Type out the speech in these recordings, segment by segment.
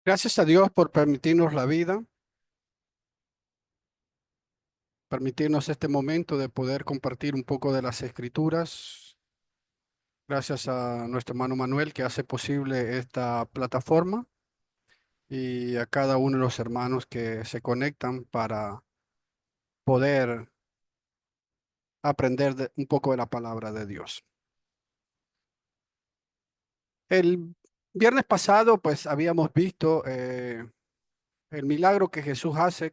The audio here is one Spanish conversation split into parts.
Gracias a Dios por permitirnos la vida, permitirnos este momento de poder compartir un poco de las escrituras. Gracias a nuestro hermano Manuel que hace posible esta plataforma y a cada uno de los hermanos que se conectan para poder aprender un poco de la palabra de Dios. El viernes pasado, pues habíamos visto el milagro que Jesús hace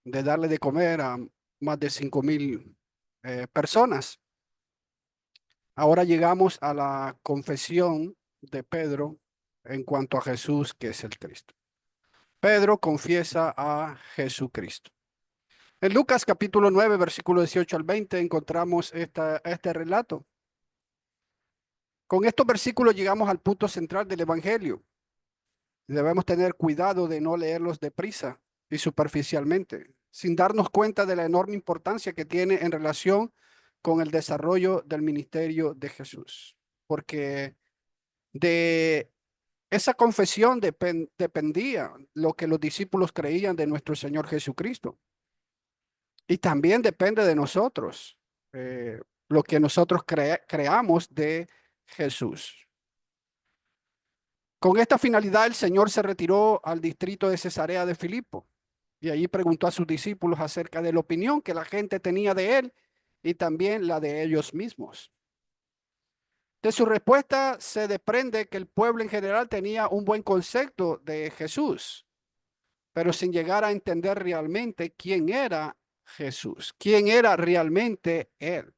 de darle de comer a más de 5,000 personas. Ahora llegamos a la confesión de Pedro en cuanto a Jesús, que es el Cristo. Pedro confiesa a Jesucristo. En Lucas capítulo 9, versículo 18 al 20, encontramos este relato. Con estos versículos llegamos al punto central del Evangelio. Debemos tener cuidado de no leerlos deprisa y superficialmente, sin darnos cuenta de la enorme importancia que tiene en relación con el desarrollo del ministerio de Jesús. Porque de esa confesión dependía lo que los discípulos creían de nuestro Señor Jesucristo. Y también depende de nosotros, lo que nosotros creamos de Jesús. Con esta finalidad, el Señor se retiró al distrito de Cesarea de Filipo y allí preguntó a sus discípulos acerca de la opinión que la gente tenía de él y también la de ellos mismos. De su respuesta se desprende que el pueblo en general tenía un buen concepto de Jesús, pero sin llegar a entender realmente quién era Jesús, quién era realmente Él.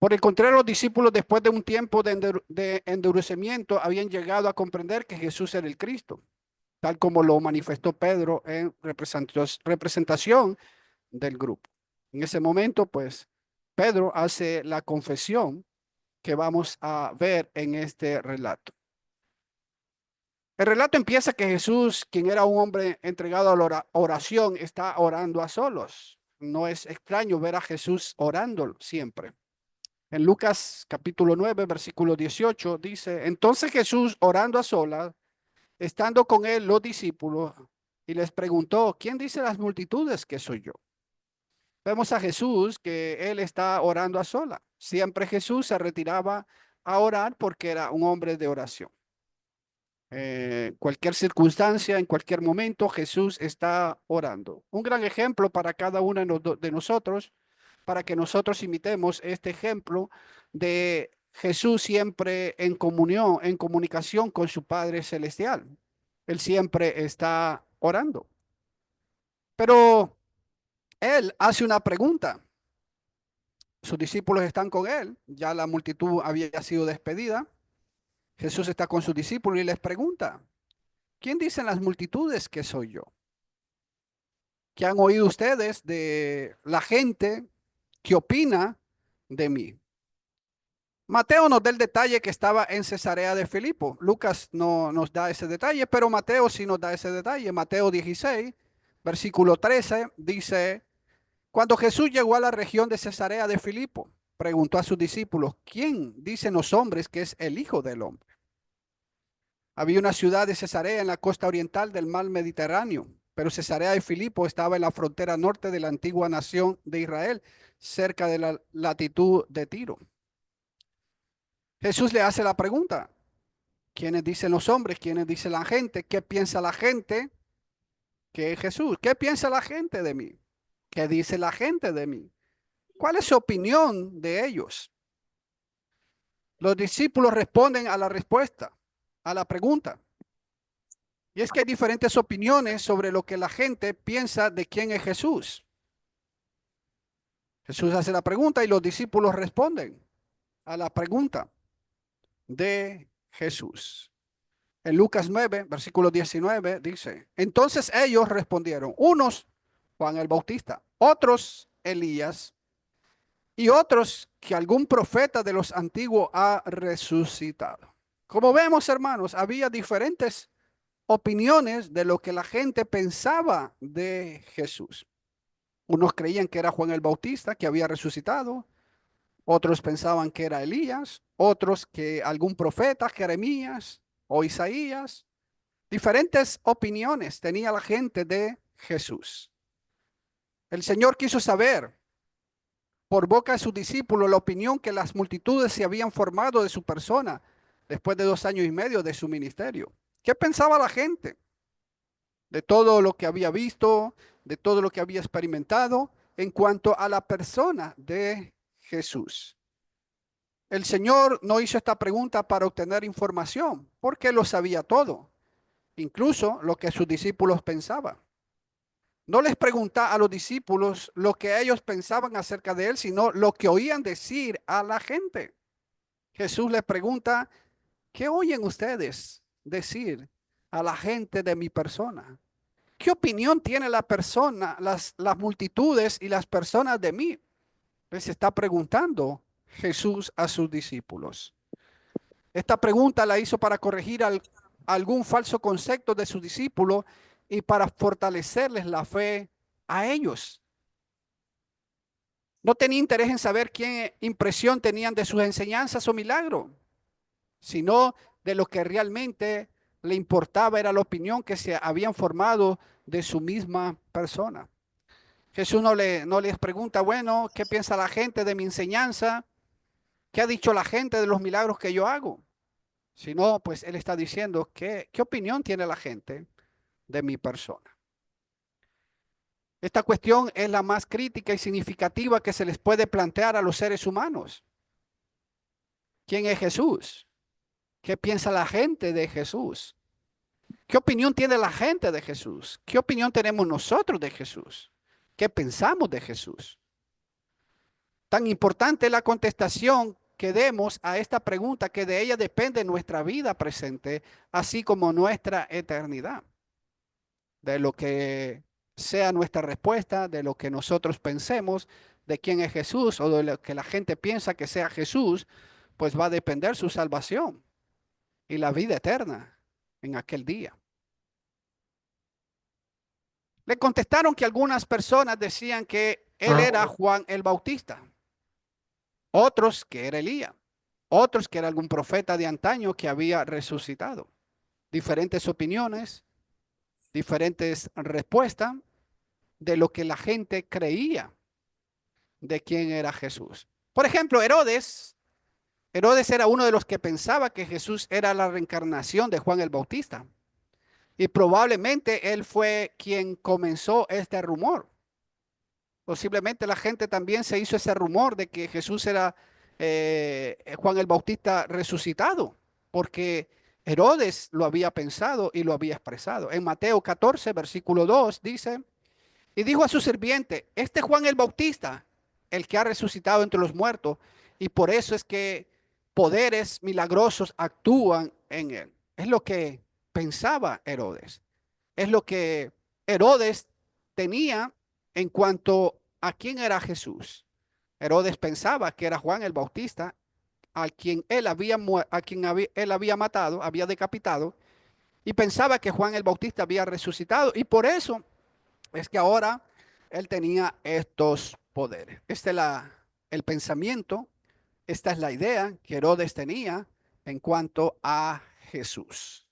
Por el contrario, los discípulos, después de un tiempo de endurecimiento, habían llegado a comprender que Jesús era el Cristo, tal como lo manifestó Pedro en representación del grupo. En ese momento, pues, Pedro hace la confesión que vamos a ver en este relato. El relato empieza que Jesús, quien era un hombre entregado a la oración, está orando a solos. No es extraño ver a Jesús orando siempre. En Lucas capítulo 9, versículo 18 dice, entonces Jesús orando a solas, estando con él los discípulos, y les preguntó, ¿quién dice las multitudes que soy yo? Vemos a Jesús que él está orando a solas. Siempre Jesús se retiraba a orar porque era un hombre de oración. Cualquier circunstancia, en cualquier momento, Jesús está orando. Un gran ejemplo para cada uno de nosotros, para que nosotros imitemos este ejemplo de Jesús siempre en comunión, en comunicación con su Padre Celestial. Él siempre está orando. Pero él hace una pregunta. Sus discípulos están con él, ya la multitud había sido despedida. Jesús está con sus discípulos y les pregunta, ¿quién dicen las multitudes que soy yo? ¿Qué han oído ustedes de la gente que opina de mí? Mateo nos da el detalle que estaba en Cesarea de Filipo. Lucas no nos da ese detalle, pero Mateo sí nos da ese detalle. Mateo 16, versículo 13, dice, cuando Jesús llegó a la región de Cesarea de Filipo, preguntó a sus discípulos, ¿quién dicen los hombres que es el Hijo del Hombre? Había una ciudad de Cesarea en la costa oriental del mar Mediterráneo, pero Cesarea de Filipo estaba en la frontera norte de la antigua nación de Israel, cerca de la latitud de Tiro. Jesús le hace la pregunta, ¿quiénes dicen los hombres? ¿Quiénes dice la gente? ¿Qué piensa la gente que es Jesús? ¿Qué piensa la gente de mí? ¿Qué dice la gente de mí? ¿Cuál es su opinión de ellos? Los discípulos responden a la respuesta, a la pregunta. Y es que hay diferentes opiniones sobre lo que la gente piensa de quién es Jesús. Jesús hace la pregunta y los discípulos responden a la pregunta de Jesús. En Lucas 9, versículo 19 dice, entonces ellos respondieron, unos Juan el Bautista, otros Elías y otros que algún profeta de los antiguos ha resucitado. Como vemos, hermanos, había diferentes opiniones de lo que la gente pensaba de Jesús. Unos creían que era Juan el Bautista, que había resucitado. Otros pensaban que era Elías, otros que algún profeta, Jeremías o Isaías. Diferentes opiniones tenía la gente de Jesús. El Señor quiso saber por boca de sus discípulos la opinión que las multitudes se habían formado de su persona después de 2 años y medio de su ministerio. ¿Qué pensaba la gente de todo lo que había visto, de todo lo que había experimentado en cuanto a la persona de Jesús? El Señor no hizo esta pregunta para obtener información, porque lo sabía todo, incluso lo que sus discípulos pensaban. No les pregunta a los discípulos lo que ellos pensaban acerca de él, sino lo que oían decir a la gente. Jesús les pregunta, ¿qué oyen ustedes decir a la gente de mi persona? ¿Qué opinión tiene la persona, las multitudes y las personas de mí? Les está preguntando Jesús a sus discípulos. Esta pregunta la hizo para corregir algún falso concepto de sus discípulos y para fortalecerles la fe a ellos. No tenía interés en saber qué impresión tenían de sus enseñanzas o milagros, sino de lo que realmente le importaba era la opinión que se habían formado de su misma persona. Jesús no les pregunta, bueno, ¿qué piensa la gente de mi enseñanza? ¿Qué ha dicho la gente de los milagros que yo hago? Sino, pues él está diciendo, ¿qué opinión tiene la gente de mi persona? Esta cuestión es la más crítica y significativa que se les puede plantear a los seres humanos. ¿Quién es Jesús? ¿Qué piensa la gente de Jesús? ¿Qué opinión tiene la gente de Jesús? ¿Qué opinión tenemos nosotros de Jesús? ¿Qué pensamos de Jesús? Tan importante es la contestación que demos a esta pregunta que de ella depende nuestra vida presente, así como nuestra eternidad. De lo que sea nuestra respuesta, de lo que nosotros pensemos, de quién es Jesús o de lo que la gente piensa que sea Jesús, pues va a depender su salvación y la vida eterna en aquel día. Le contestaron que algunas personas decían que él era Juan el Bautista, otros que era Elías, otros que era algún profeta de antaño que había resucitado. Diferentes opiniones, diferentes respuestas de lo que la gente creía de quién era Jesús. Por ejemplo, Herodes era uno de los que pensaba que Jesús era la reencarnación de Juan el Bautista. Y probablemente él fue quien comenzó este rumor. Posiblemente la gente también se hizo ese rumor de que Jesús era Juan el Bautista resucitado, porque Herodes lo había pensado y lo había expresado. En Mateo 14, versículo 2 dice, y dijo a su sirviente, este Juan el Bautista, el que ha resucitado entre los muertos, y por eso es que poderes milagrosos actúan en él. Es lo que pensaba Herodes. Es lo que Herodes tenía en cuanto a quién era Jesús. Herodes pensaba que era Juan el Bautista, él había matado, había decapitado, y pensaba que Juan el Bautista había resucitado, y por eso es que ahora él tenía estos poderes. Este es el pensamiento, esta es la idea que Herodes tenía en cuanto a Jesús.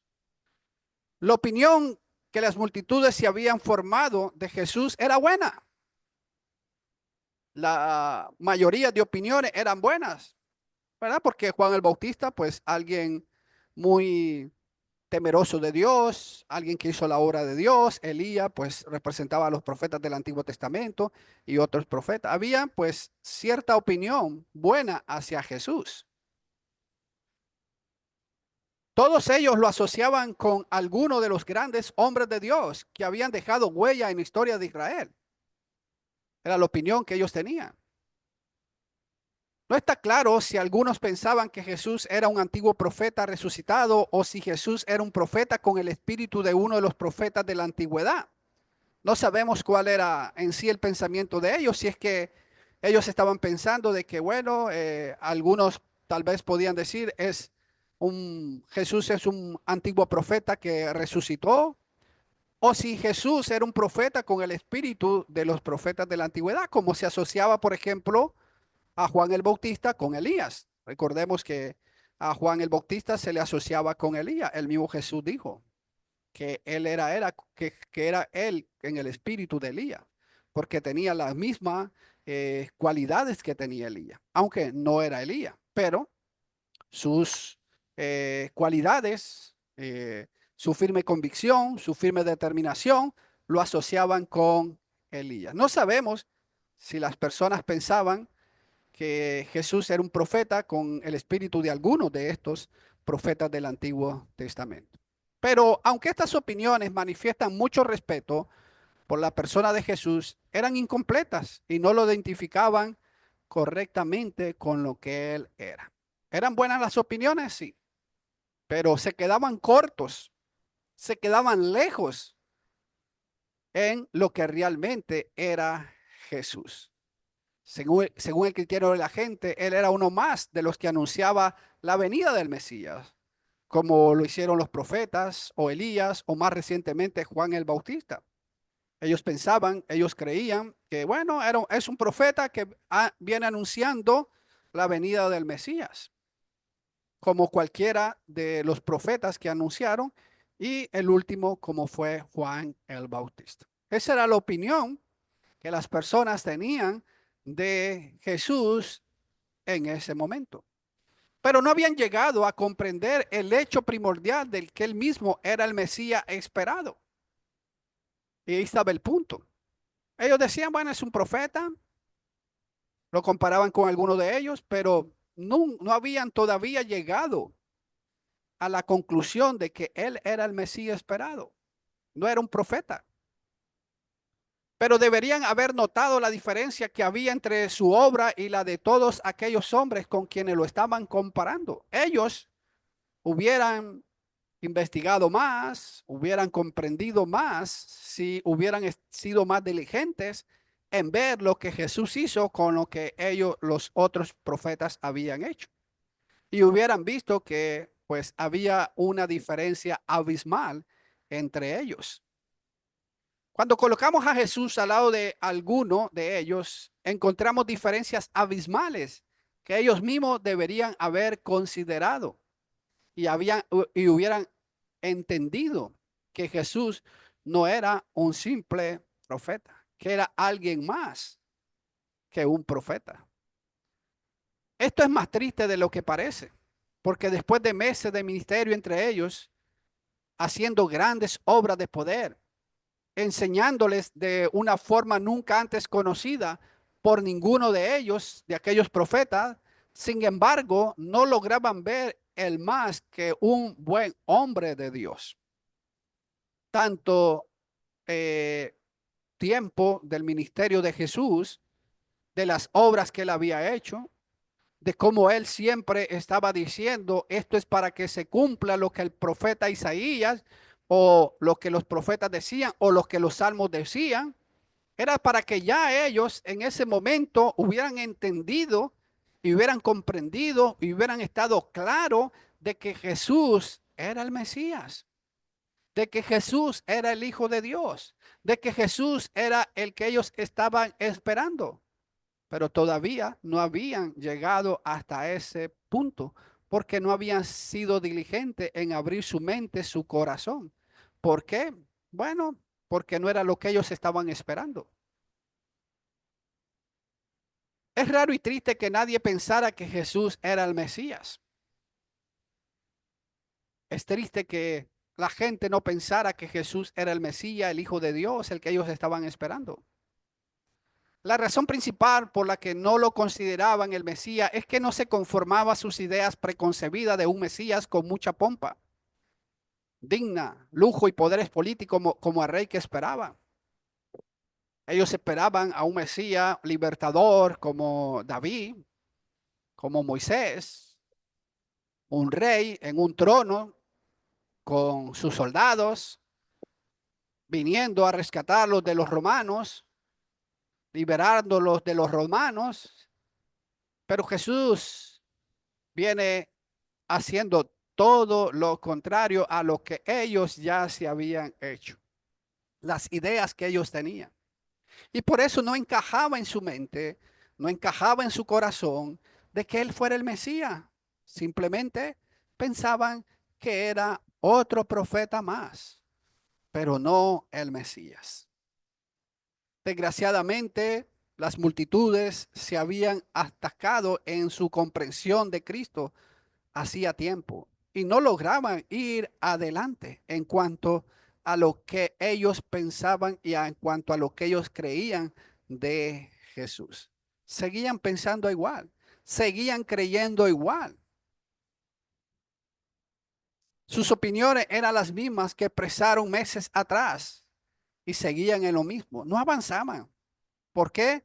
La opinión que las multitudes se habían formado de Jesús era buena. La mayoría de opiniones eran buenas, ¿verdad? Porque Juan el Bautista, pues alguien muy temeroso de Dios, alguien que hizo la obra de Dios. Elías, pues representaba a los profetas del Antiguo Testamento y otros profetas. Había pues cierta opinión buena hacia Jesús. Todos ellos lo asociaban con alguno de los grandes hombres de Dios que habían dejado huella en la historia de Israel. Era la opinión que ellos tenían. No está claro si algunos pensaban que Jesús era un antiguo profeta resucitado o si Jesús era un profeta con el espíritu de uno de los profetas de la antigüedad. No sabemos cuál era en sí el pensamiento de ellos, si es que ellos estaban pensando de que, bueno, algunos tal vez podían decir, Jesús es un antiguo profeta que resucitó, o si Jesús era un profeta con el espíritu de los profetas de la antigüedad, como se asociaba, por ejemplo, a Juan el Bautista con Elías. Recordemos que a Juan el Bautista se le asociaba con Elías. El mismo Jesús dijo que él que era él en el espíritu de Elías, porque tenía las mismas cualidades que tenía Elías, aunque no era Elías, pero sus cualidades, su firme convicción, su firme determinación, lo asociaban con Elías. No sabemos si las personas pensaban que Jesús era un profeta con el espíritu de algunos de estos profetas del Antiguo Testamento. Pero aunque estas opiniones manifiestan mucho respeto por la persona de Jesús, eran incompletas y no lo identificaban correctamente con lo que él era. ¿Eran buenas las opiniones? Sí, pero se quedaban cortos, se quedaban lejos en lo que realmente era Jesús. Según el criterio de la gente, él era uno más de los que anunciaba la venida del Mesías, como lo hicieron los profetas o Elías o más recientemente Juan el Bautista. Ellos pensaban, ellos creían que, bueno, es un profeta que viene anunciando la venida del Mesías, como cualquiera de los profetas que anunciaron, y el último como fue Juan el Bautista. Esa era la opinión que las personas tenían de Jesús en ese momento. Pero no habían llegado a comprender el hecho primordial del que él mismo era el Mesías esperado. Y ahí estaba el punto. Ellos decían, bueno, es un profeta, lo comparaban con alguno de ellos, pero no habían todavía llegado a la conclusión de que él era el Mesías esperado. No era un profeta. Pero deberían haber notado la diferencia que había entre su obra y la de todos aquellos hombres con quienes lo estaban comparando. Ellos hubieran investigado más, hubieran comprendido más, si hubieran sido más diligentes en ver lo que Jesús hizo con lo que ellos, los otros profetas, habían hecho. Y hubieran visto que pues había una diferencia abismal entre ellos. Cuando colocamos a Jesús al lado de alguno de ellos, encontramos diferencias abismales que ellos mismos deberían haber considerado y hubieran entendido que Jesús no era un simple profeta, que era alguien más que un profeta. Esto es más triste de lo que parece, porque después de meses de ministerio entre ellos, haciendo grandes obras de poder, enseñándoles de una forma nunca antes conocida por ninguno de ellos, de aquellos profetas, sin embargo, no lograban ver el más que un buen hombre de Dios. Tanto eh, tiempo del ministerio de Jesús, de las obras que él había hecho, de cómo él siempre estaba diciendo, esto es para que se cumpla lo que el profeta Isaías o lo que los profetas decían o lo que los salmos decían, era para que ya ellos en ese momento hubieran entendido y hubieran comprendido y hubieran estado claro de que Jesús era el Mesías, de que Jesús era el Hijo de Dios, de que Jesús era el que ellos estaban esperando. Pero todavía no habían llegado hasta ese punto porque no habían sido diligentes en abrir su mente, su corazón. ¿Por qué? Bueno, porque no era lo que ellos estaban esperando. Es raro y triste que nadie pensara que Jesús era el Mesías. Es triste que la gente no pensara que Jesús era el Mesías, el Hijo de Dios, el que ellos estaban esperando. La razón principal por la que no lo consideraban el Mesías es que no se conformaba a sus ideas preconcebidas de un Mesías con mucha pompa, digna, lujo y poderes políticos como el rey que esperaba. Ellos esperaban a un Mesías libertador como David, como Moisés, un rey en un trono con sus soldados, viniendo a rescatarlos de los romanos, liberándolos de los romanos. Pero Jesús viene haciendo todo lo contrario a lo que ellos ya se habían hecho, las ideas que ellos tenían. Y por eso no encajaba en su mente no encajaba en su corazón de que él fuera el Mesías. Simplemente pensaban que era otro profeta más, pero no el Mesías. Desgraciadamente, las multitudes se habían atacado en su comprensión de Cristo hacía tiempo y no lograban ir adelante en cuanto a lo que ellos pensaban y en cuanto a lo que ellos creían de Jesús. Seguían pensando igual, seguían creyendo igual. Sus opiniones eran las mismas que expresaron meses atrás y seguían en lo mismo. No avanzaban. ¿Por qué?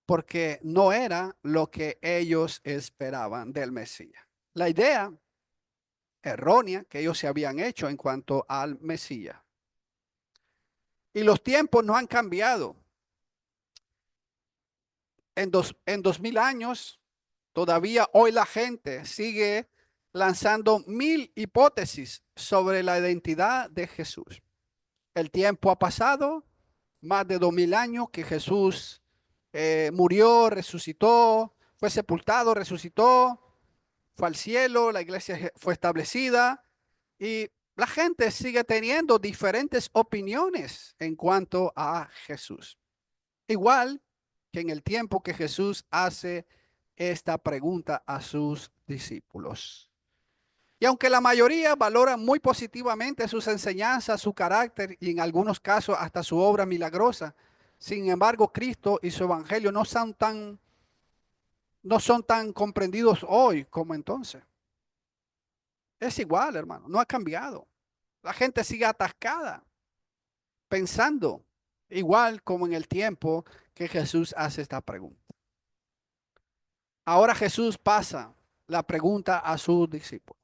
Porque no era lo que ellos esperaban del Mesías. La idea errónea que ellos se habían hecho en cuanto al Mesías. Y los tiempos no han cambiado. En 2000 años, todavía hoy la gente sigue lanzando mil hipótesis sobre la identidad de Jesús. El tiempo ha pasado, más de 2000 años que Jesús murió, resucitó, fue sepultado, resucitó, fue al cielo, la iglesia fue establecida y la gente sigue teniendo diferentes opiniones en cuanto a Jesús. Igual que en el tiempo que Jesús hace esta pregunta a sus discípulos. Y aunque la mayoría valora muy positivamente sus enseñanzas, su carácter y en algunos casos hasta su obra milagrosa, sin embargo, Cristo y su evangelio no son tan comprendidos hoy como entonces. Es igual, hermano, no ha cambiado. La gente sigue atascada, pensando igual como en el tiempo que Jesús hace esta pregunta. Ahora Jesús pasa la pregunta a sus discípulos.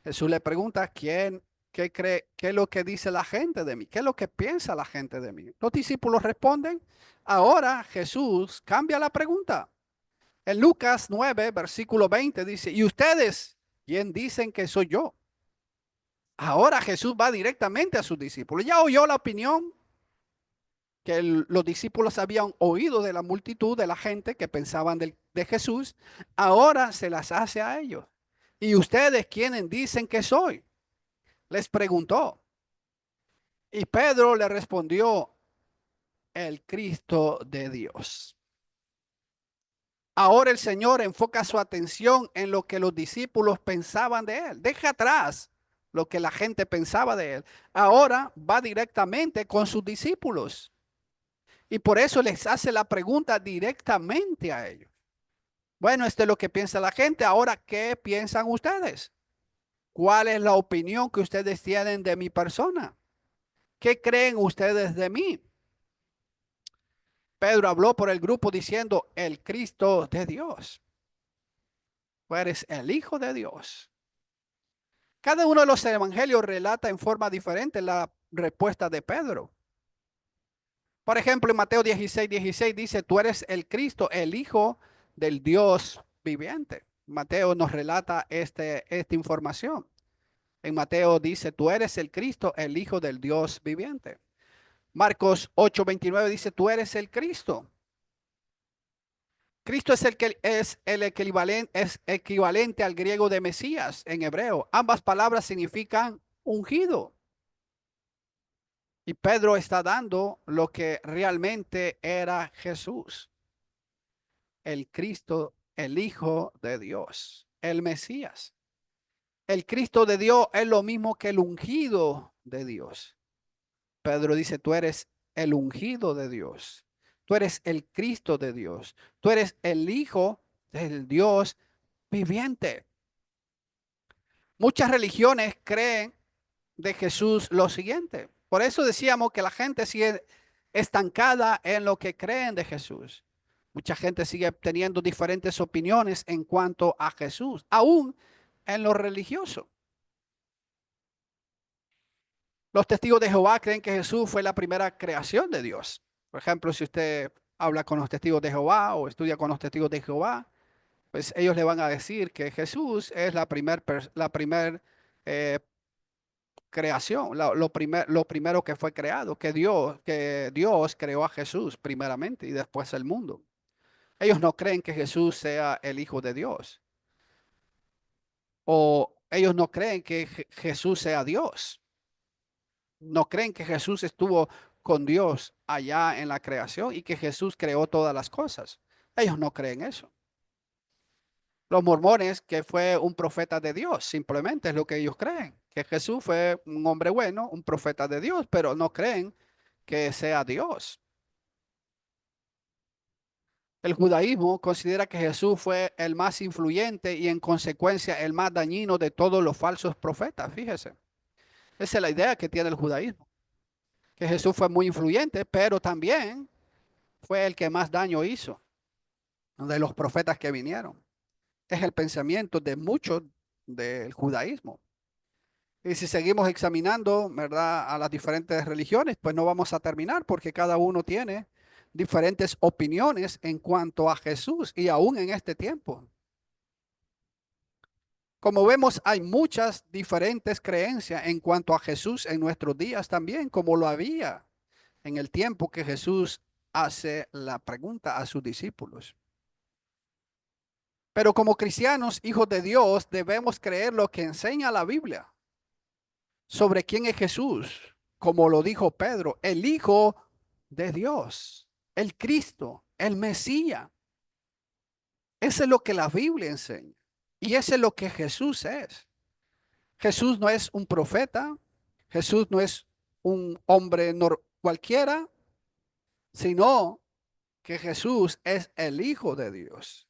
Jesús le pregunta, qué cree, qué es lo que dice la gente de mí? ¿Qué es lo que piensa la gente de mí? Los discípulos responden. Ahora Jesús cambia la pregunta. En Lucas 9, versículo 20 dice, ¿y ustedes quién dicen que soy yo? Ahora Jesús va directamente a sus discípulos. Ya oyó la opinión que los discípulos habían oído de la multitud, de la gente que pensaban de Jesús. Ahora se las hace a ellos. ¿Y ustedes quiénes dicen que soy? Les preguntó. Y Pedro le respondió, el Cristo de Dios. Ahora el Señor enfoca su atención en lo que los discípulos pensaban de él. Deja atrás lo que la gente pensaba de él. Ahora va directamente con sus discípulos. Y por eso les hace la pregunta directamente a ellos. Bueno, esto es lo que piensa la gente. Ahora, ¿qué piensan ustedes? ¿Cuál es la opinión que ustedes tienen de mi persona? ¿Qué creen ustedes de mí? Pedro habló por el grupo diciendo, el Cristo de Dios. Tú eres el Hijo de Dios. Cada uno de los evangelios relata en forma diferente la respuesta de Pedro. Por ejemplo, en Mateo 16:16 dice, tú eres el Cristo, el Hijo del Dios viviente. Mateo nos relata esta información. En Mateo dice, tú eres el Cristo, el Hijo del Dios viviente. Marcos 8:29 dice, tú eres el Cristo. Cristo es equivalente al griego de Mesías en hebreo. Ambas palabras significan ungido. Y Pedro está dando lo que realmente era Jesús, el Cristo, el Hijo de Dios, el Mesías. El Cristo de Dios es lo mismo que el ungido de Dios. Pedro dice, tú eres el ungido de Dios. Tú eres el Cristo de Dios. Tú eres el Hijo del Dios viviente. Muchas religiones creen de Jesús lo siguiente. Por eso decíamos que la gente sigue estancada en lo que creen de Jesús. Mucha gente sigue teniendo diferentes opiniones en cuanto a Jesús, aún en lo religioso. Los testigos de Jehová creen que Jesús fue la primera creación de Dios. Por ejemplo, si usted habla con los testigos de Jehová o estudia con los testigos de Jehová, pues ellos le van a decir que Jesús es la primer creación, lo primero que fue creado, que Dios creó a Jesús primeramente y después el mundo. Ellos no creen que Jesús sea el Hijo de Dios. O ellos no creen que Jesús sea Dios. No creen que Jesús estuvo con Dios allá en la creación y que Jesús creó todas las cosas. Ellos no creen eso. Los mormones que fue un profeta de Dios, simplemente es lo que ellos creen, que Jesús fue un hombre bueno, un profeta de Dios, pero no creen que sea Dios. El judaísmo considera que Jesús fue el más influyente y en consecuencia el más dañino de todos los falsos profetas, fíjese. Esa es la idea que tiene el judaísmo, que Jesús fue muy influyente, pero también fue el que más daño hizo de los profetas que vinieron. Es el pensamiento de muchos del judaísmo. Y si seguimos examinando, ¿verdad?, a las diferentes religiones, pues no vamos a terminar porque cada uno tiene diferentes opiniones en cuanto a Jesús y aún en este tiempo. Como vemos, hay muchas diferentes creencias en cuanto a Jesús en nuestros días también, como lo había en el tiempo que Jesús hace la pregunta a sus discípulos. Pero como cristianos, hijos de Dios, debemos creer lo que enseña la Biblia sobre quién es Jesús, como lo dijo Pedro, el Hijo de Dios, el Cristo, el Mesías. Eso es lo que la Biblia enseña. Y eso es lo que Jesús es. Jesús no es un profeta, Jesús no es un hombre cualquiera, sino que Jesús es el Hijo de Dios.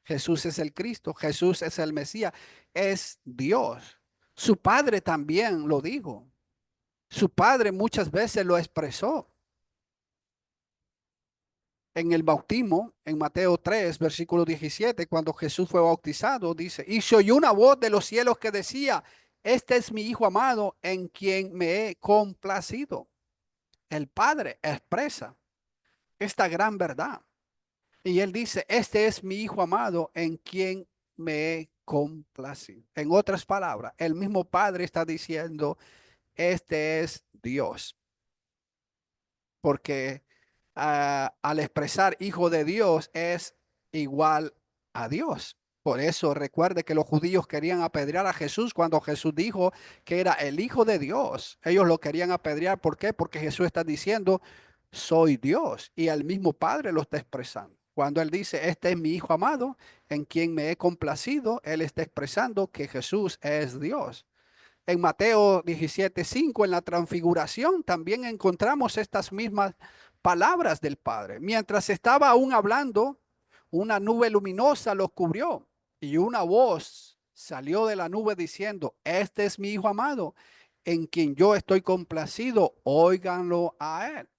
Jesús es el Cristo, Jesús es el Mesías, es Dios. Su padre también lo dijo. Su padre muchas veces lo expresó en el bautismo, en Mateo 3, versículo 17, cuando Jesús fue bautizado, dice, y se oyó una voz de los cielos que decía, este es mi Hijo amado en quien me he complacido. El Padre expresa esta gran verdad. Y él dice, este es mi Hijo amado en quien me he complacido. En otras palabras, el mismo Padre está diciendo, este es Dios. Porque al expresar Hijo de Dios es igual a Dios. Por eso recuerde que los judíos querían apedrear a Jesús cuando Jesús dijo que era el Hijo de Dios. Ellos lo querían apedrear. ¿Por qué? Porque Jesús está diciendo, soy Dios. Y el mismo Padre lo está expresando. Cuando Él dice, este es mi Hijo amado, en quien me he complacido, Él está expresando que Jesús es Dios. En Mateo 17:5, en la transfiguración, también encontramos estas mismas palabras del Padre. Mientras estaba aún hablando, una nube luminosa los cubrió y una voz salió de la nube diciendo, este es mi Hijo amado, en quien yo estoy complacido, óiganlo a él.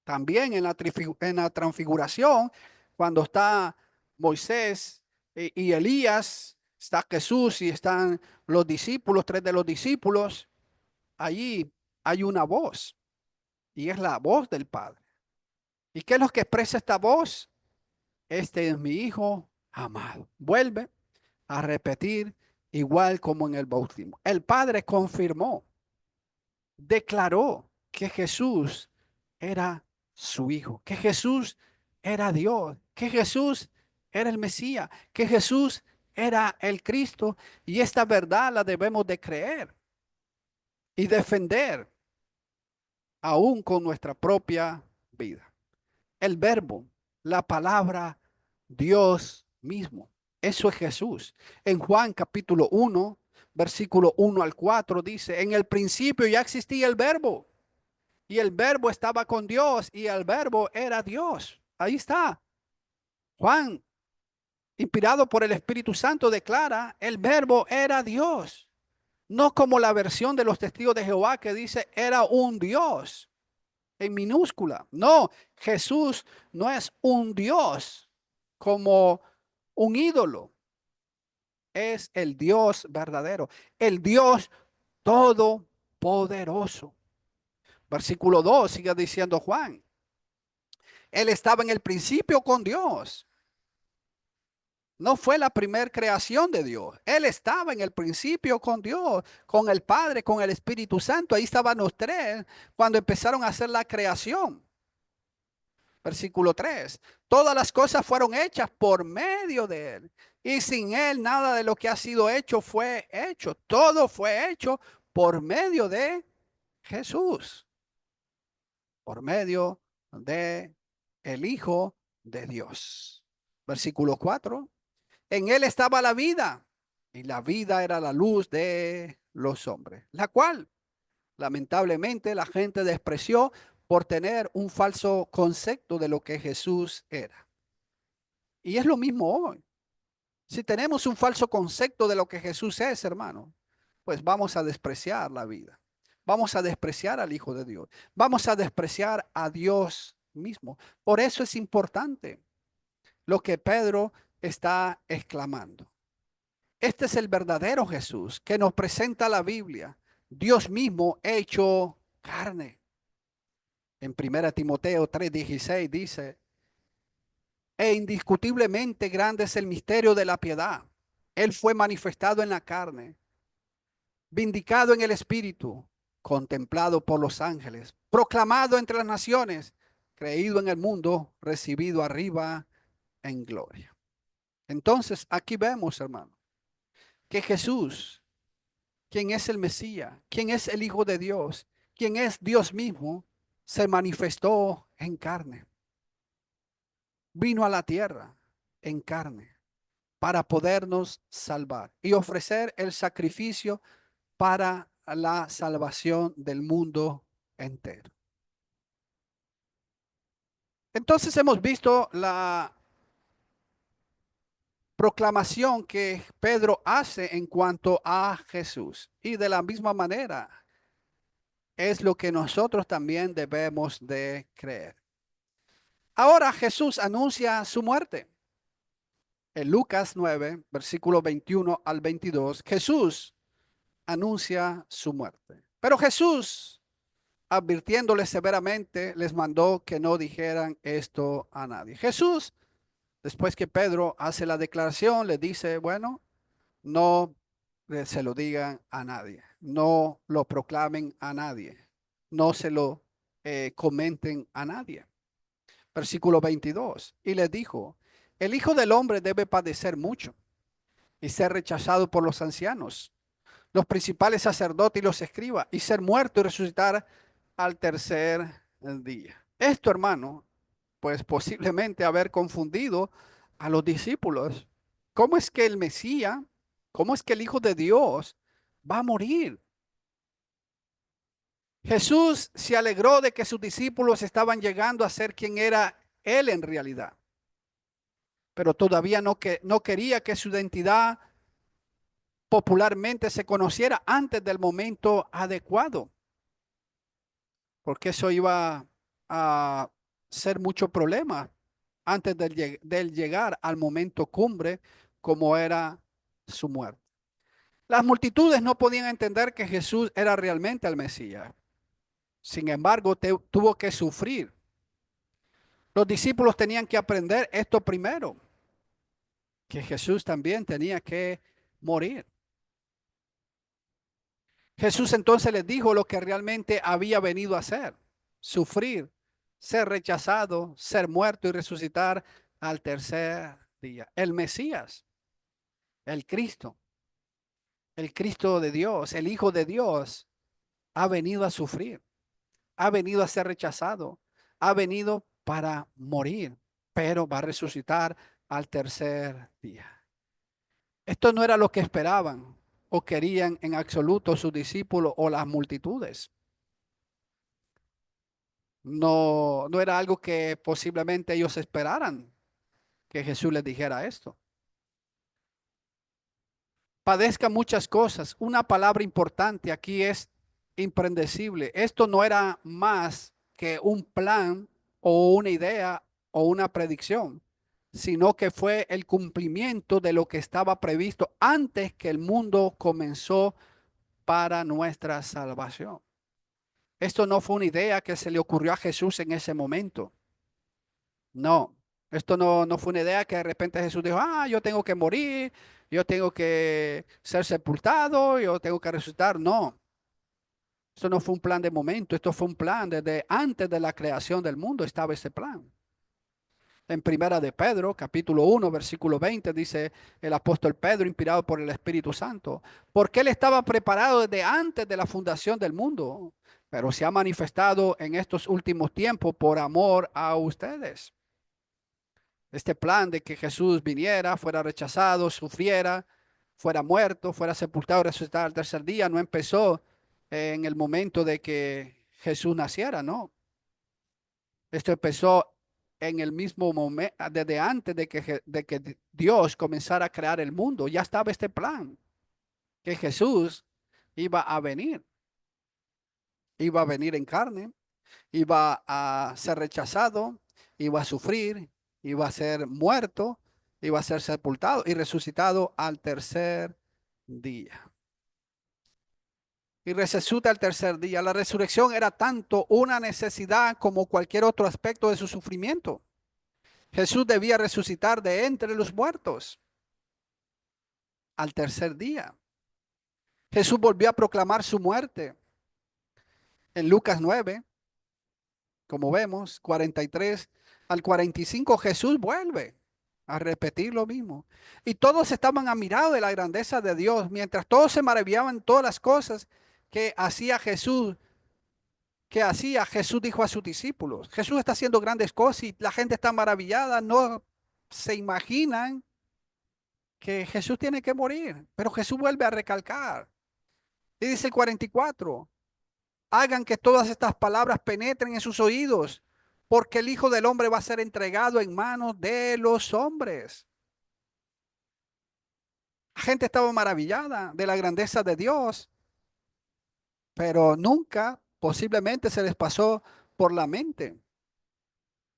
También en la transfiguración, cuando está Moisés y Elías, está Jesús y están los discípulos, tres de los discípulos, allí hay una voz y es la voz del Padre. ¿Y qué es lo que expresa esta voz? Este es mi Hijo amado. Vuelve a repetir igual como en el bautismo. El Padre confirmó, declaró que Jesús era su Hijo, que Jesús era Dios, que Jesús era el Mesías, que Jesús era el Cristo, y esta verdad la debemos de creer y defender aún con nuestra propia vida. El verbo, la palabra, Dios mismo. Eso es Jesús. En Juan capítulo 1, versículo 1 al 4 dice, en el principio ya existía el verbo y el verbo estaba con Dios y el verbo era Dios. Ahí está. Juan, inspirado por el Espíritu Santo, declara, el verbo era Dios. No como la versión de los testigos de Jehová que dice, era un Dios en minúscula. No, Jesús no es un Dios como un ídolo. Es el Dios verdadero, el Dios todopoderoso. Versículo 2 sigue diciendo Juan. Él estaba en el principio con Dios. No fue la primera creación de Dios. Él estaba en el principio con Dios, con el Padre, con el Espíritu Santo. Ahí estaban los tres cuando empezaron a hacer la creación. Versículo 3. Todas las cosas fueron hechas por medio de Él. Y sin Él nada de lo que ha sido hecho fue hecho. Todo fue hecho por medio de Jesús. Por medio de el Hijo de Dios. Versículo 4. En Él estaba la vida. Y la vida era la luz de los hombres. La cual, lamentablemente, la gente despreció por tener un falso concepto de lo que Jesús era. Y es lo mismo hoy. Si tenemos un falso concepto de lo que Jesús es, hermano, pues vamos a despreciar la vida. Vamos a despreciar al Hijo de Dios. Vamos a despreciar a Dios mismo. Por eso es importante lo que Pedro está exclamando. Este es el verdadero Jesús que nos presenta la Biblia. Dios mismo hecho carne. En 1 Timoteo 3:16 dice, e indiscutiblemente grande es el misterio de la piedad. Él fue manifestado en la carne, vindicado en el espíritu, contemplado por los ángeles, proclamado entre las naciones, creído en el mundo, recibido arriba en gloria. Entonces, aquí vemos, hermano, que Jesús, quien es el Mesías, quien es el Hijo de Dios, quien es Dios mismo, se manifestó en carne. Vino a la tierra en carne para podernos salvar y ofrecer el sacrificio para la salvación del mundo entero. Entonces hemos visto la proclamación que Pedro hace en cuanto a Jesús. Y de la misma manera es lo que nosotros también debemos de creer. Ahora Jesús anuncia su muerte. En Lucas 9, versículo 21 al 22, Jesús anuncia su muerte. Pero Jesús, advirtiéndoles severamente, les mandó que no dijeran esto a nadie. Jesús, después que Pedro hace la declaración, le dice, bueno, no se lo digan a nadie, no lo proclamen a nadie, no se lo comenten a nadie. Versículo 22, y les dijo, el Hijo del Hombre debe padecer mucho y ser rechazado por los ancianos, los principales sacerdotes y los escribas, y ser muerto y resucitar al tercer día. Esto, hermano, pues posiblemente haber confundido a los discípulos. ¿Cómo es que el Mesías, cómo es que el Hijo de Dios va a morir? Jesús se alegró de que sus discípulos estaban llegando a ser quien era Él en realidad, pero todavía no quería que su identidad popularmente se conociera antes del momento adecuado, porque eso iba a ser mucho problema antes del llegar al momento cumbre como era su muerte. Las multitudes no podían entender que Jesús era realmente el Mesías. Sin embargo, tuvo que sufrir. Los discípulos tenían que aprender esto primero, que Jesús también tenía que morir. Jesús entonces les dijo lo que realmente había venido a hacer: sufrir, ser rechazado, ser muerto y resucitar al tercer día. El Mesías, el Cristo de Dios, el Hijo de Dios, ha venido a sufrir, ha venido a ser rechazado, ha venido para morir, pero va a resucitar al tercer día. Esto no era lo que esperaban o querían en absoluto sus discípulos o las multitudes. No era algo que posiblemente ellos esperaran que Jesús les dijera esto. Padezca muchas cosas. Una palabra importante aquí es impredecible. Esto no era más que un plan o una idea o una predicción, sino que fue el cumplimiento de lo que estaba previsto antes que el mundo comenzó para nuestra salvación. Esto no fue una idea que se le ocurrió a Jesús en ese momento. No, esto no fue una idea que de repente Jesús dijo, yo tengo que morir, yo tengo que ser sepultado, yo tengo que resucitar. No, esto no fue un plan de momento, esto fue un plan desde antes de la creación del mundo estaba ese plan. En Primera de Pedro, capítulo 1, versículo 20, dice el apóstol Pedro, inspirado por el Espíritu Santo, porque él estaba preparado desde antes de la fundación del mundo, pero se ha manifestado en estos últimos tiempos por amor a ustedes. Este plan de que Jesús viniera, fuera rechazado, sufriera, fuera muerto, fuera sepultado, resucitado al tercer día, no empezó en el momento de que Jesús naciera, ¿no? Esto empezó en el mismo momento, desde antes de que Dios comenzara a crear el mundo. Ya estaba este plan, que Jesús iba a venir en carne, iba a ser rechazado, iba a sufrir, iba a ser muerto, iba a ser sepultado y resucitado al tercer día. Y resucita al tercer día. La resurrección era tanto una necesidad como cualquier otro aspecto de su sufrimiento. Jesús debía resucitar de entre los muertos al tercer día. Jesús volvió a proclamar su muerte. En Lucas 9, como vemos, 43 al 45, Jesús vuelve a repetir lo mismo. Y todos estaban admirados de la grandeza de Dios, mientras todos se maravillaban todas las cosas que hacía Jesús. Jesús dijo a sus discípulos, Jesús está haciendo grandes cosas y la gente está maravillada, no se imaginan que Jesús tiene que morir, pero Jesús vuelve a recalcar. Y dice el 44, hagan que todas estas palabras penetren en sus oídos, porque el Hijo del Hombre va a ser entregado en manos de los hombres. La gente estaba maravillada de la grandeza de Dios, pero nunca posiblemente se les pasó por la mente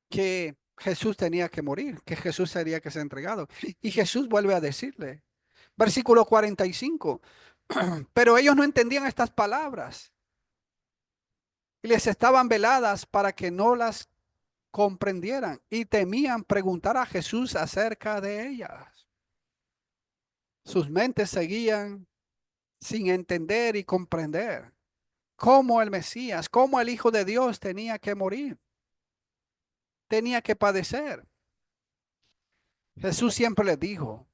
que Jesús tenía que morir, que Jesús sería que ser entregado. Y Jesús vuelve a decirle, versículo 45, pero ellos no entendían estas palabras y les estaban veladas para que no las comprendieran y temían preguntar a Jesús acerca de ellas. Sus mentes seguían sin entender y comprender cómo el Mesías, cómo el Hijo de Dios tenía que morir, tenía que padecer. Jesús siempre les dijo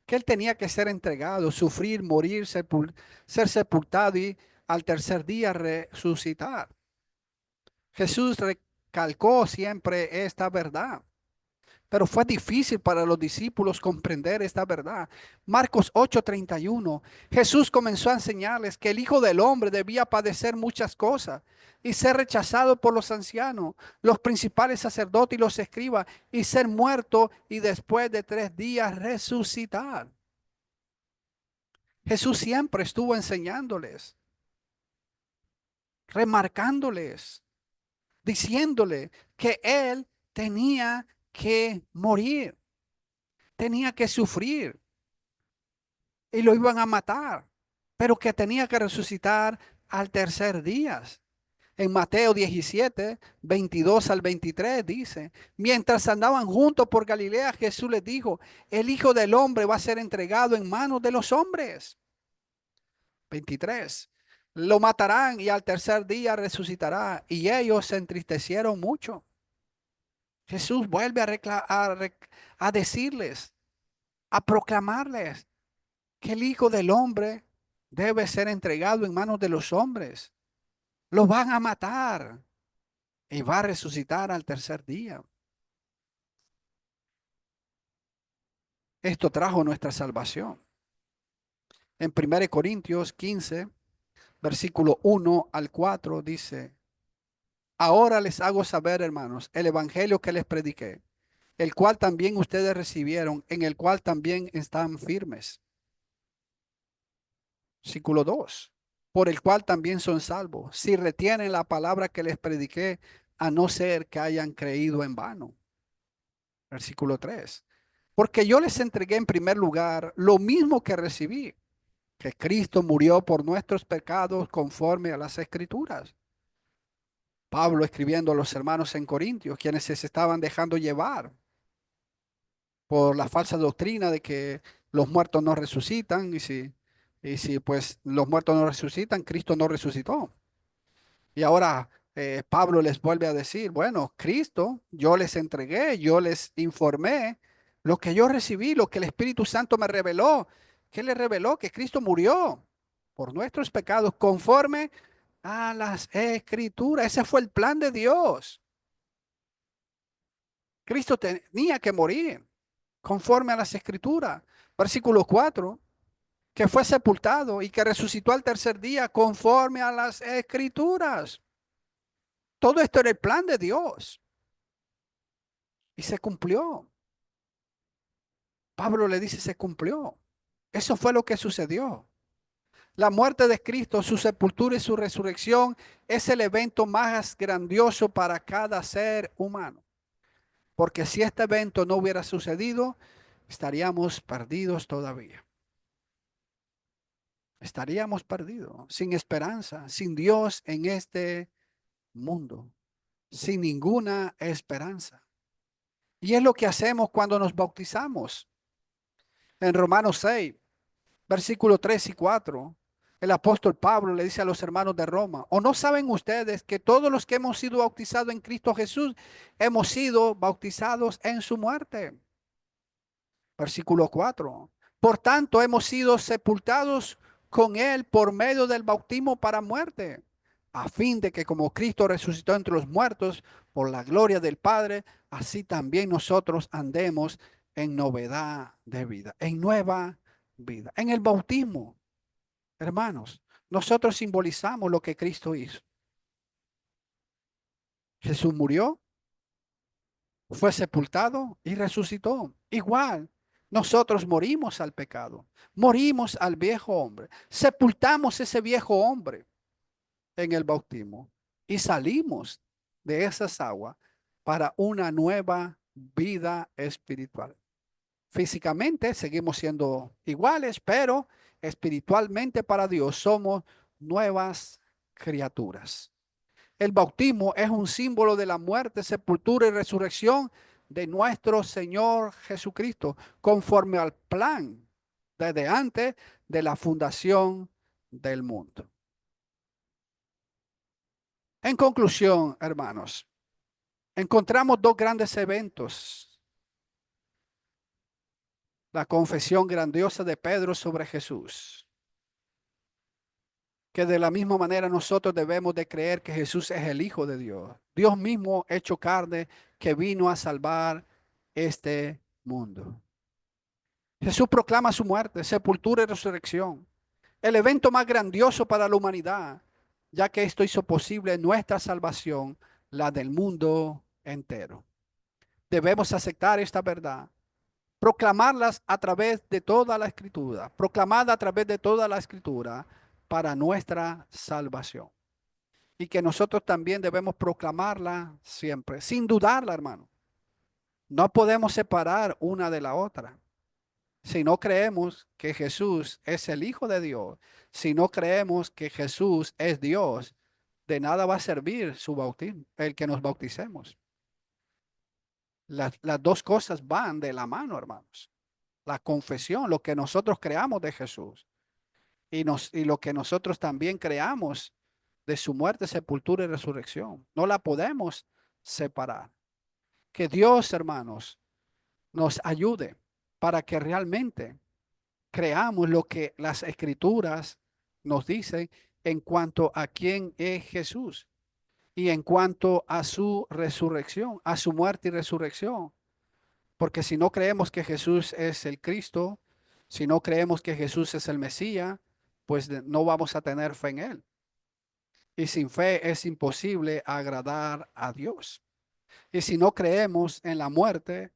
que él tenía que ser entregado, sufrir, morir, ser sepultado y al tercer día resucitar. Jesús recalcó siempre esta verdad, pero fue difícil para los discípulos comprender esta verdad. Marcos 8:31, Jesús comenzó a enseñarles que el Hijo del Hombre debía padecer muchas cosas y ser rechazado por los ancianos, los principales sacerdotes y los escribas, y ser muerto y después de 3 días resucitar. Jesús siempre estuvo enseñándoles, remarcándoles, diciéndole que Él tenía que morir, tenía que sufrir y lo iban a matar, pero que tenía que resucitar al tercer día. En Mateo 17, 22 al 23 dice, mientras andaban juntos por Galilea, Jesús les dijo, el Hijo del Hombre va a ser entregado en manos de los hombres. 23, lo matarán y al tercer día resucitará. Y ellos se entristecieron mucho. Jesús vuelve a decirles, a proclamarles que el Hijo del Hombre debe ser entregado en manos de los hombres. Lo van a matar y va a resucitar al tercer día. Esto trajo nuestra salvación. En 1 Corintios 15, versículo 1 al 4 dice, ahora les hago saber, hermanos, el evangelio que les prediqué, el cual también ustedes recibieron, en el cual también están firmes. Versículo 2, por el cual también son salvos, si retienen la palabra que les prediqué, a no ser que hayan creído en vano. Versículo 3, porque yo les entregué en primer lugar lo mismo que recibí, que Cristo murió por nuestros pecados conforme a las Escrituras. Pablo escribiendo a los hermanos en Corintios, quienes se estaban dejando llevar por la falsa doctrina de que los muertos no resucitan y si pues los muertos no resucitan, Cristo no resucitó. Y ahora Pablo les vuelve a decir, bueno, Cristo, yo les entregué, yo les informé lo que yo recibí, lo que el Espíritu Santo me reveló. ¿Qué le reveló? Que Cristo murió por nuestros pecados conforme a las escrituras. Ese fue el plan de Dios. Cristo tenía que morir conforme a las escrituras. Versículo 4, que fue sepultado y que resucitó al tercer día conforme a las escrituras. Todo esto era el plan de Dios y se cumplió. Pablo le dice, se cumplió. Eso fue lo que sucedió. La muerte de Cristo, su sepultura y su resurrección es el evento más grandioso para cada ser humano. Porque si este evento no hubiera sucedido, estaríamos perdidos todavía. Estaríamos perdidos, sin esperanza, sin Dios en este mundo, sin ninguna esperanza. Y es lo que hacemos cuando nos bautizamos. En Romanos 6, versículo 3 y 4, el apóstol Pablo le dice a los hermanos de Roma, ¿o no saben ustedes que todos los que hemos sido bautizados en Cristo Jesús, hemos sido bautizados en su muerte? Versículo 4. Por tanto, hemos sido sepultados con él por medio del bautismo para muerte, a fin de que como Cristo resucitó entre los muertos por la gloria del Padre, así también nosotros andemos en novedad de vida, en nueva vida. En el bautismo, hermanos, nosotros simbolizamos lo que Cristo hizo. Jesús murió, fue sepultado y resucitó. Igual, nosotros morimos al pecado, morimos al viejo hombre, sepultamos ese viejo hombre en el bautismo y salimos de esas aguas para una nueva vida espiritual. Físicamente seguimos siendo iguales, pero espiritualmente para Dios somos nuevas criaturas. El bautismo es un símbolo de la muerte, sepultura y resurrección de nuestro Señor Jesucristo, conforme al plan desde antes de la fundación del mundo. En conclusión, hermanos, encontramos dos grandes eventos. La confesión grandiosa de Pedro sobre Jesús, que de la misma manera nosotros debemos de creer que Jesús es el Hijo de Dios, Dios mismo hecho carne que vino a salvar este mundo. Jesús proclama su muerte, sepultura y resurrección, el evento más grandioso para la humanidad, ya que esto hizo posible nuestra salvación, la del mundo entero. Debemos aceptar esta verdad, proclamarlas a través de toda la escritura, proclamada a través de toda la escritura para nuestra salvación. Y que nosotros también debemos proclamarla siempre, sin dudarla, hermano. No podemos separar una de la otra. Si no creemos que Jesús es el Hijo de Dios, si no creemos que Jesús es Dios, de nada va a servir su bautismo, el que nos bauticemos. Las dos cosas van de la mano, hermanos. La confesión, lo que nosotros creamos de Jesús y lo que nosotros también creamos de su muerte, sepultura y resurrección. No la podemos separar. Que Dios, hermanos, nos ayude para que realmente creamos lo que las escrituras nos dicen en cuanto a quién es Jesús y en cuanto a su resurrección, a su muerte y resurrección. Porque si no creemos que Jesús es el Cristo, si no creemos que Jesús es el Mesías, pues no vamos a tener fe en Él. Y sin fe es imposible agradar a Dios. Y si no creemos en la muerte,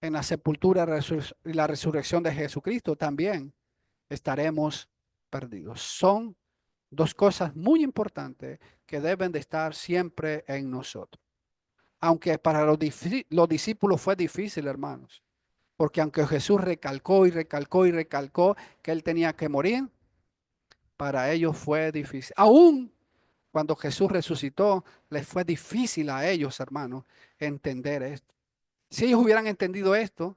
en la sepultura y la resurrección de Jesucristo, también estaremos perdidos. Son dos cosas muy importantes que deben de estar siempre en nosotros. Aunque para los discípulos fue difícil, hermanos. Porque aunque Jesús recalcó y recalcó y recalcó que él tenía que morir, para ellos fue difícil. Aún cuando Jesús resucitó, les fue difícil a ellos, hermanos, entender esto. Si ellos hubieran entendido esto,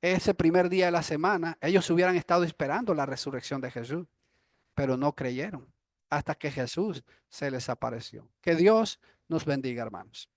ese primer día de la semana, ellos hubieran estado esperando la resurrección de Jesús, pero no creyeron. hasta que Jesús se les apareció. Que Dios nos bendiga, hermanos.